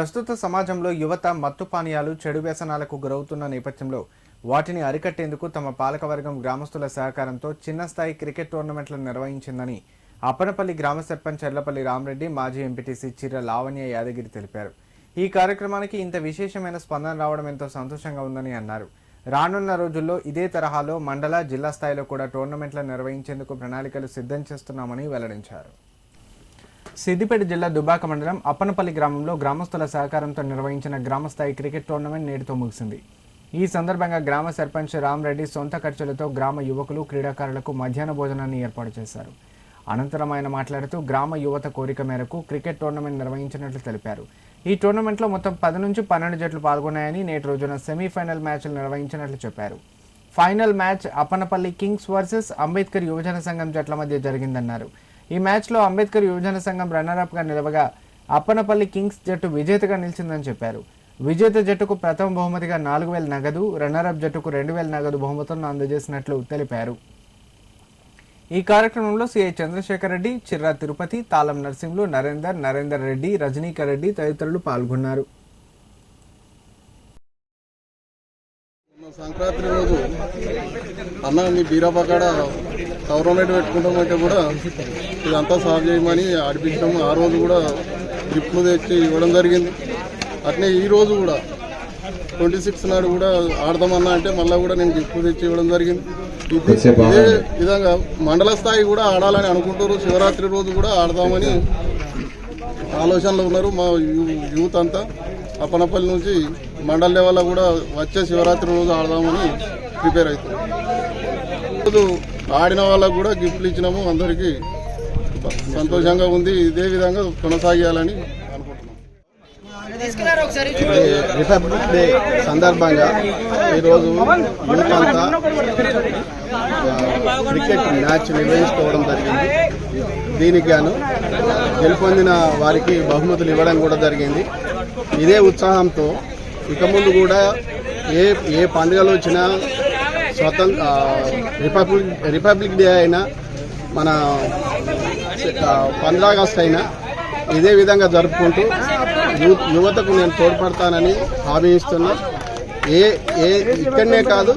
ప్రస్తుత సమాజంలో యువత మత్తు పానీయాలు చెడు వ్యసనాలకు గురవుతున్న నేపథ్యంలో వాటిని అరికట్టేందుకు తమ పాలకవర్గం గ్రామస్తుల సహకారంతో చిన్న స్థాయి క్రికెట్ టోర్నమెంట్లను నిర్వహించిందని అప్పనపల్లి గ్రామ సర్పంచ్ చెర్లపల్లి రామరెడ్డి మాజీ ఎంపీటీసీ చిర్ర లావణ్య యాదగిరి తెలిపారు. ఈ కార్యక్రమానికి ఇంత విశేషమైన స్పందన రావడం ఎంతో సంతోషంగా ఉందని అన్నారు. రానున్న రోజుల్లో ఇదే తరహాలో మండల, జిల్లా స్థాయిలో కూడా టోర్నమెంట్లను నిర్వహించేందుకు ప్రణాళికలు సిద్ధం చేస్తున్నామని వెల్లడించారు. సిద్దిపేట జిల్లా దుబ్బాక మండలం అప్పనపల్లి గ్రామంలో గ్రామస్తుల సహకారంతో నిర్వహించిన గ్రామస్థాయి క్రికెట్ టోర్నమెంట్ నేటితో ముగిసింది. ఈ సందర్భంగా గ్రామ సర్పంచ్ రామరెడ్డి సొంత ఖర్చులతో గ్రామ యువకులు, క్రీడాకారులకు మధ్యాహ్న భోజనాన్ని ఏర్పాటు చేశారు. అనంతరం ఆయన మాట్లాడుతూ గ్రామ యువత కోరిక మేరకు క్రికెట్ టోర్నమెంట్ నిర్వహించినట్లు తెలిపారు. ఈ టోర్నమెంట్లో మొత్తం 10 నుంచి 12 జట్లు పాల్గొన్నాయని, నేటి రోజున సెమీఫైనల్ మ్యాచ్లు నిర్వహించినట్లు చెప్పారు. Final match Appanapalli Kings versus Ambedkar యువజన సంఘం జట్ల మధ్య జరిగిందన్నారు. ఈ మ్యాచ్లో అంబేద్కర్ యువజన సంఘం రన్నర్అప్గా నిలవగా అప్పనపల్లి కింగ్స్ జట్టు విజేతగా నిలిచిందని చెప్పారు. విజేత జట్టుకు ప్రథమ బహుమతిగా 4000 నగదు, రన్నర్అప్ జట్టుకు 2000 నగదు బహుమతులను అందజేసినట్లు తెలిపారు. ఈ కార్యక్రమంలో సిఐ చంద్రశేఖర్ రెడ్డి, చిర్రా తిరుపతి, తాళం నర్సింహులు, నరేందర్ రెడ్డి, రజనీకర్ రెడ్డి తదితరులు పాల్గొన్నారు. సంక్రాంతి రోజు అన్న మీ బీరాపకాడ టోర్నమెంట్ పెట్టుకుంటామంటే కూడా ఇదంతా సాల్వ్ చేయమని ఆడిపించడం, ఆ రోజు కూడా గిఫ్ట్లు తెచ్చి ఇవ్వడం జరిగింది. అట్నే ఈ రోజు కూడా 26 నాడు కూడా ఆడదామన్నా అంటే మళ్ళీ కూడా నేను గిఫ్ట్లు తెచ్చి ఇవ్వడం జరిగింది. ఇదే విధంగా మండల స్థాయి కూడా ఆడాలని అనుకుంటారు. శివరాత్రి రోజు కూడా ఆడదామని ఆలోచనలో ఉన్నారు మా యూత్ అంతా. అప్పనపల్లి నుంచి మండల లెవెల్లో కూడా వచ్చే శివరాత్రి రోజు ఆడదామని ప్రిపేర్ అవుతాం. రోజు ఆడిన వాళ్ళకు కూడా గిఫ్ట్లు ఇచ్చినాము. అందరికీ సంతోషంగా ఉంది. ఇదే విధంగా కొనసాగాలని అనుకుంటున్నాం. రిపబ్లిక్ డే సందర్భంగా ఈరోజు యూత్ అంతా క్రికెట్ మ్యాచ్ నిర్వహించుకోవడం జరిగింది. దీనికి గాను గెలుపొందిన వారికి బహుమతులు ఇవ్వడం కూడా జరిగింది. ఇదే ఉత్సాహంతో ఇక ముందు కూడా ఏ పండుగలు వచ్చినా, రిపబ్లిక్ డే అయినా, మన 15 ఆగస్టు అయినా ఇదే విధంగా జరుపుకుంటూ యువతకు నేను తోడ్పడతానని హామీ ఇస్తున్నా. ఇక్కడనే కాదు,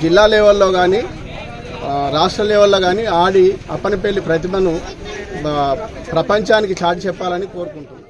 జిల్లా లెవెల్లో కానీ, రాష్ట్ర లెవెల్లో కానీ ఆడి అప్పనపల్లి ప్రతిభను ప్రపంచానికి చాటి చెప్పాలని కోరుకుంటున్నాను.